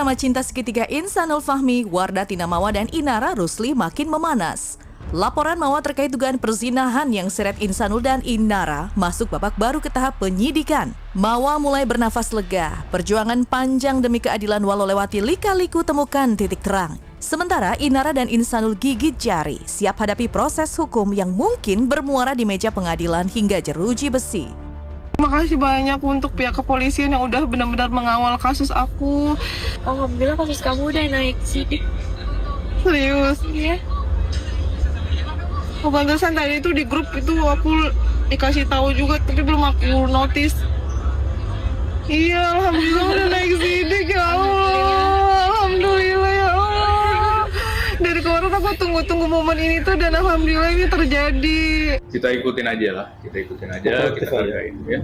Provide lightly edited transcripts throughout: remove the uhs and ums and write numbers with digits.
Drama cinta segitiga Insanul Fahmi, Wardah Tina Mawa dan Inara Rusli makin memanas. Laporan Mawa terkait dugaan perzinahan yang seret Insanul dan Inara masuk babak baru ke tahap penyidikan. Mawa mulai bernafas lega. Perjuangan panjang demi keadilan walau lewati lika-liku temukan titik terang. Sementara Inara dan Insanul gigit jari, siap hadapi proses hukum yang mungkin bermuara di meja pengadilan hingga jeruji besi. Makasih banyak untuk pihak kepolisian yang udah benar-benar mengawal kasus aku. Alhamdulillah kasus kamu udah naik sidik. Serius? Iya. Pantesan tadi itu di grup itu aku dikasih tahu juga tapi belum aku notice. Iya, alhamdulillah udah naik sidik ya Allah. Alhamdulillah ya Allah. Dari kemarin aku tunggu-tunggu momen ini tuh dan alhamdulillah ini terjadi. Kita ikutin aja lah, kita hargain ya.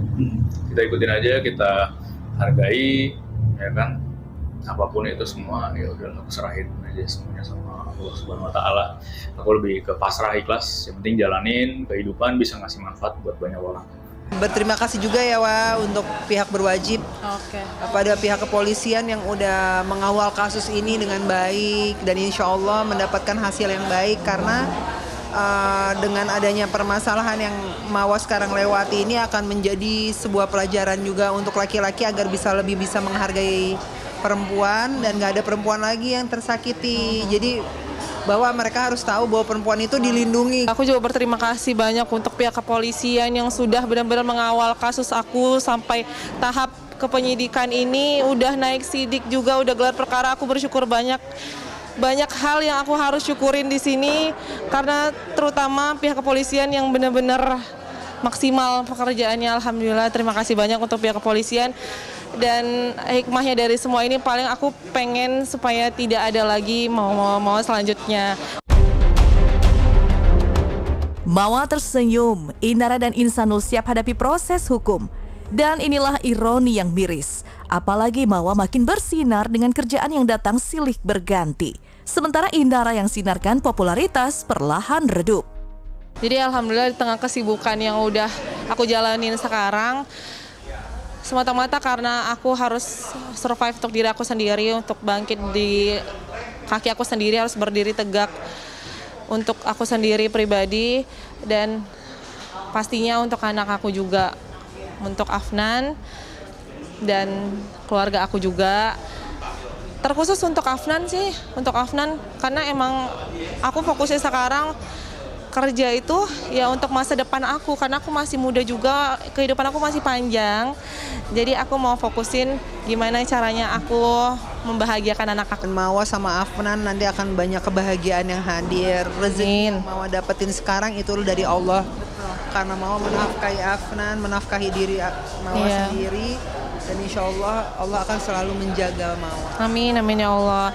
Kita ikutin aja, kita hargai, ya kan. Apapun itu semua, ya udah aku serahin aja semuanya sama Allah Subhanahu Wa Taala. Aku lebih ke pasrah ikhlas, yang penting jalanin kehidupan bisa ngasih manfaat buat banyak orang. Berterima kasih juga ya untuk pihak berwajib, pada pihak kepolisian yang udah mengawal kasus ini dengan baik dan insya Allah mendapatkan hasil yang baik karena dengan adanya permasalahan yang Mawa sekarang lewati ini akan menjadi sebuah pelajaran juga untuk laki-laki agar lebih bisa menghargai perempuan dan gak ada perempuan lagi yang tersakiti. Jadi bahwa mereka harus tahu bahwa perempuan itu dilindungi. Aku juga berterima kasih banyak untuk pihak kepolisian yang sudah benar-benar mengawal kasus aku sampai tahap kepenyidikan ini, udah naik sidik juga, udah gelar perkara. Aku bersyukur banyak hal yang aku harus syukurin di sini karena terutama pihak kepolisian yang benar-benar maksimal pekerjaannya. Alhamdulillah, terima kasih banyak untuk pihak kepolisian. Dan hikmahnya dari semua ini paling aku pengen supaya tidak ada lagi mau selanjutnya. Mawa tersenyum, Inara dan Insanul siap hadapi proses hukum. Dan inilah ironi yang miris. Apalagi Mawa makin bersinar dengan kerjaan yang datang silih berganti. Sementara Inara yang sinarkan popularitas perlahan redup. Jadi alhamdulillah di tengah kesibukan yang udah aku jalanin sekarang, semata-mata karena aku harus survive untuk diri aku sendiri, untuk bangkit di kaki aku sendiri, harus berdiri tegak untuk aku sendiri pribadi dan pastinya untuk anak aku juga, untuk Afnan dan keluarga aku juga. Terkhusus untuk Afnan sih, untuk Afnan karena emang aku fokusnya sekarang kerja itu ya untuk masa depan aku karena aku masih muda juga, kehidupan aku masih panjang. Jadi aku mau fokusin gimana caranya aku membahagiakan anak aku. Mawa sama Afnan nanti akan banyak kebahagiaan yang hadir. Rezeki yang Mawa dapetin sekarang itu dari Allah. Karena Mawa menafkahi Afnan, menafkahi diri Mawa sendiri. Dan insya Allah, Allah akan selalu menjaga Mawa. Amin, amin ya Allah.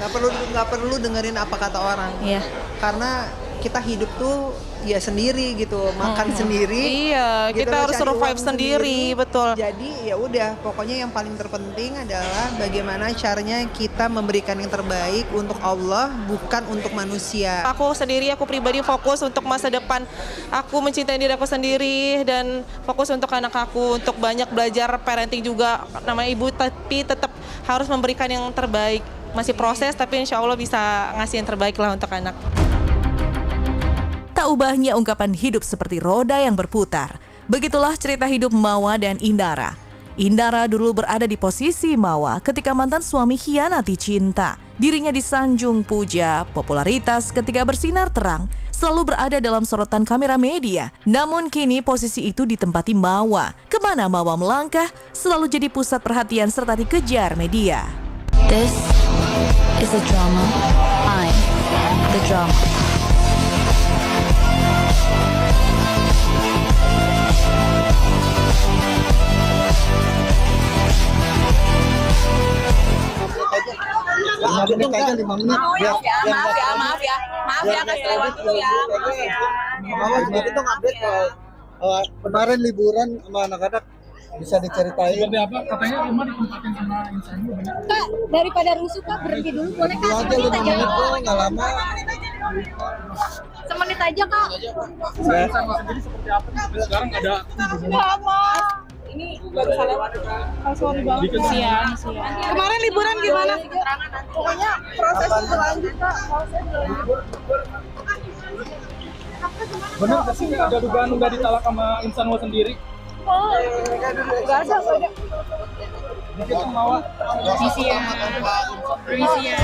Gak perlu dengerin apa kata orang. Iya. Karena kita hidup tuh ya sendiri gitu, makan sendiri. Iya, gitu, kita harus survive sendiri, betul. Jadi ya udah, pokoknya yang paling terpenting adalah bagaimana caranya kita memberikan yang terbaik untuk Allah, bukan untuk manusia. Aku sendiri, aku pribadi fokus untuk masa depan. Aku mencintai diri aku sendiri dan fokus untuk anak aku, untuk banyak belajar parenting juga. Namanya ibu, tapi tetap harus memberikan yang terbaik. Masih proses, tapi insya Allah bisa ngasih yang terbaik lah untuk anak. Tak ubahnya ungkapan hidup seperti roda yang berputar. Begitulah cerita hidup Mawa dan Inara. Inara dulu berada di posisi Mawa ketika mantan suami khianati cinta. Dirinya disanjung puja, popularitas ketika bersinar terang, selalu berada dalam sorotan kamera media. Namun kini posisi itu ditempati Mawa. Kemana Mawa melangkah, selalu jadi pusat perhatian serta dikejar media. This is a drama. I'm the drama. Maaf ya kasih lewat dulu ya. Mama sedikit dong update kemarin liburan sama anak-anak bisa diceritain. Seperti apa? Katanya rumah ditempatin sama Insanul banyak. Kak, daripada rusuh Kak berhenti dulu boleh Kak? Aja 5 menit kok, nggak lama. Semenit aja Kak. Insanul sendiri seperti apa? Sekarang ada. ini barusan lewat. Sorry banget. Siang. Kemarin liburan gimana? Pokoknya proses berlanjut Kak. Benar nggak sih ada dugaan udah ditalak sama Insanul sendiri? Nggak ada. Mungkin Mawar. Permisi ya.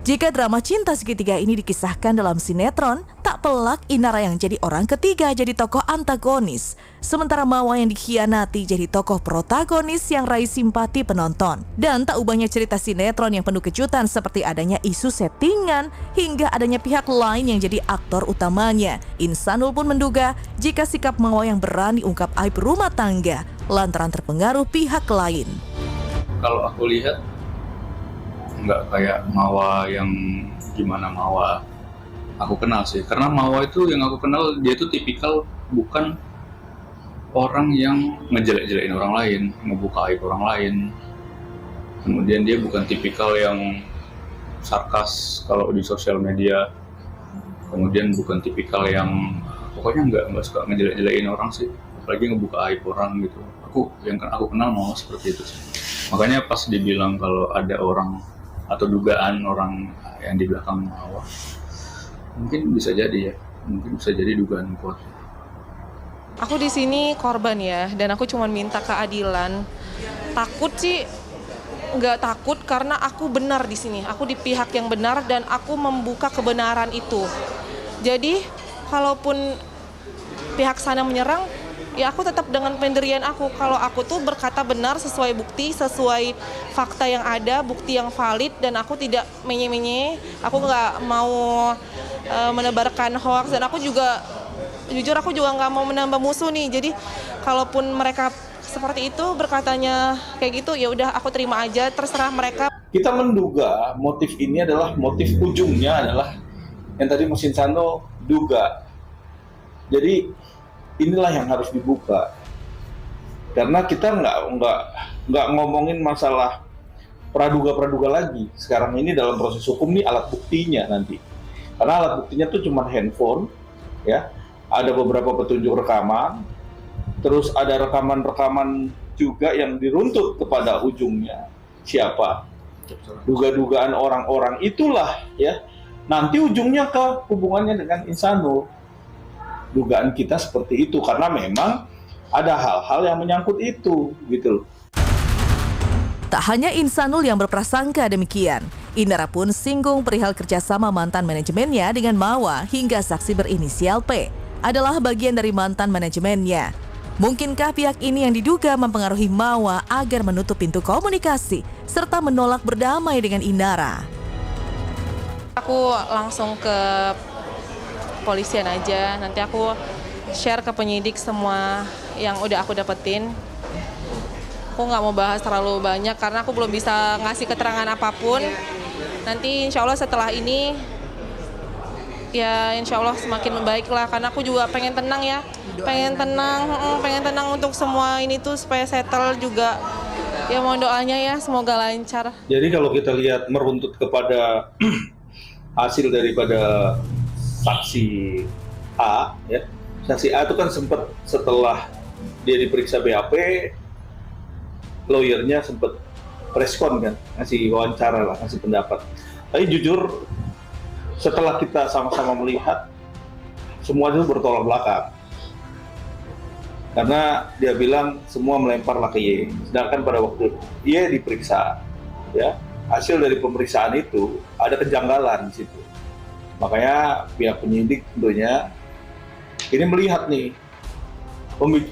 Jika drama cinta segitiga ini dikisahkan dalam sinetron, tak pelak Inara yang jadi orang ketiga jadi tokoh antagonis, sementara Mawar yang dikhianati jadi tokoh protagonis yang raih simpati penonton. Dan tak ubahnya cerita sinetron yang penuh kejutan seperti adanya isu settingan hingga adanya pihak lain yang jadi aktor utamanya. Insanul pun menduga jika sikap Mawar yang berani ungkap aib rumah tangga lantaran terpengaruh pihak lain. Kalau aku lihat nggak kayak Mawar yang gimana Mawar aku kenal sih, karena Mawar itu yang aku kenal dia itu tipikal bukan orang yang ngejelek-jelekin orang lain, ngebuka aib orang lain. Kemudian dia bukan tipikal yang sarkas kalau di sosial media. Kemudian bukan tipikal yang pokoknya nggak suka ngejelek-jelekin orang sih, apalagi ngebuka aib orang gitu. Yang aku kenal Mawar seperti itu sih. Makanya pas dibilang kalau ada orang atau dugaan orang yang di belakang Mawar, mungkin bisa jadi dugaan kuat. Aku di sini korban ya, dan aku cuma minta keadilan. Takut sih, nggak takut karena aku benar di sini. Aku di pihak yang benar dan aku membuka kebenaran itu. Jadi, kalaupun pihak sana menyerang, ya aku tetap dengan pendirian aku. Kalau aku tuh berkata benar sesuai bukti, sesuai fakta yang ada, bukti yang valid, dan aku tidak menye-menye. Aku nggak mau menebarkan hoax, dan aku juga jujur aku juga nggak mau menambah musuh nih. Jadi kalaupun mereka seperti itu berkatanya kayak gitu, ya udah aku terima aja, terserah mereka. Kita menduga motif ini adalah motif ujungnya adalah yang tadi Mas Insano duga. Jadi inilah yang harus dibuka, karena kita nggak ngomongin masalah praduga lagi. Sekarang ini dalam proses hukum nih alat buktinya nanti, karena alat buktinya tuh cuma handphone, ya. Ada beberapa petunjuk rekaman, terus ada rekaman juga yang diruntut kepada ujungnya siapa, duga-dugaan orang-orang itulah, ya. Nanti ujungnya ke hubungannya dengan Insanul. Dugaan kita seperti itu karena memang ada hal-hal yang menyangkut itu gitu loh. Tak hanya Insanul yang berprasangka demikian, Inara pun singgung perihal kerjasama mantan manajemennya dengan Mawar hingga saksi berinisial P adalah bagian dari mantan manajemennya. Mungkinkah pihak ini yang diduga mempengaruhi Mawar agar menutup pintu komunikasi serta menolak berdamai dengan Inara? Aku langsung ke polisian aja, nanti aku share ke penyidik semua yang udah aku dapetin. Aku nggak mau bahas terlalu banyak karena aku belum bisa ngasih keterangan apapun. Nanti insya Allah setelah ini ya insya Allah semakin membaik lah, karena aku juga pengen tenang ya, pengen tenang untuk semua ini tuh supaya settle juga. Ya mohon doanya ya, semoga lancar. Jadi kalau kita lihat meruntut kepada hasil daripada saksi A, ya. Saksi A itu kan sempat setelah dia diperiksa BAP, lawyernya sempat respon kan, ngasih wawancara lah, ngasih pendapat. Tapi jujur setelah kita sama-sama melihat, semua itu bertolak belakang. Karena dia bilang semua melemparlah ke Y, sedangkan pada waktu Y diperiksa, ya, hasil dari pemeriksaan itu ada kejanggalan di situ. Makanya pihak penyidik tentunya ini melihat nih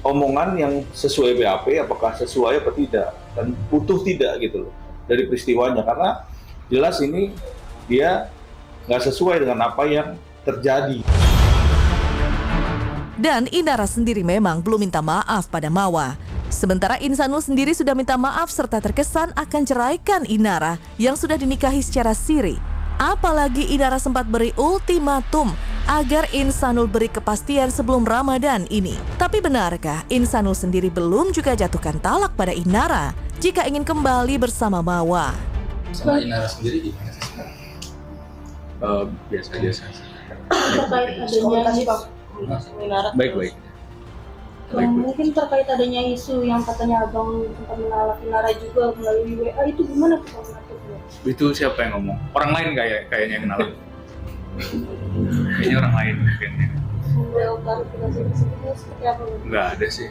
omongan yang sesuai BAP apakah sesuai apa tidak dan utuh tidak gitu loh dari peristiwanya, karena jelas ini dia nggak sesuai dengan apa yang terjadi. Dan Inara sendiri memang belum minta maaf pada Mawar. Sementara Insanul sendiri sudah minta maaf serta terkesan akan ceraikan Inara yang sudah dinikahi secara siri. Apalagi Inara sempat beri ultimatum agar Insanul beri kepastian sebelum Ramadan ini. Tapi benarkah Insanul sendiri belum juga jatuhkan talak pada Inara jika ingin kembali bersama Mawar? Sama Inara sendiri gimana? Biasa-biasa. terkait adanya Baik-baik. mungkin terkait adanya isu yang katanya abang sempat menolak Inara juga melalui WA, itu gimana tuh Bang? Itu siapa yang ngomong? Orang lain kayaknya yang kenal. Kayaknya orang lain kayaknya. Klarifikasi tersebut seperti apa? Nggak ada sih.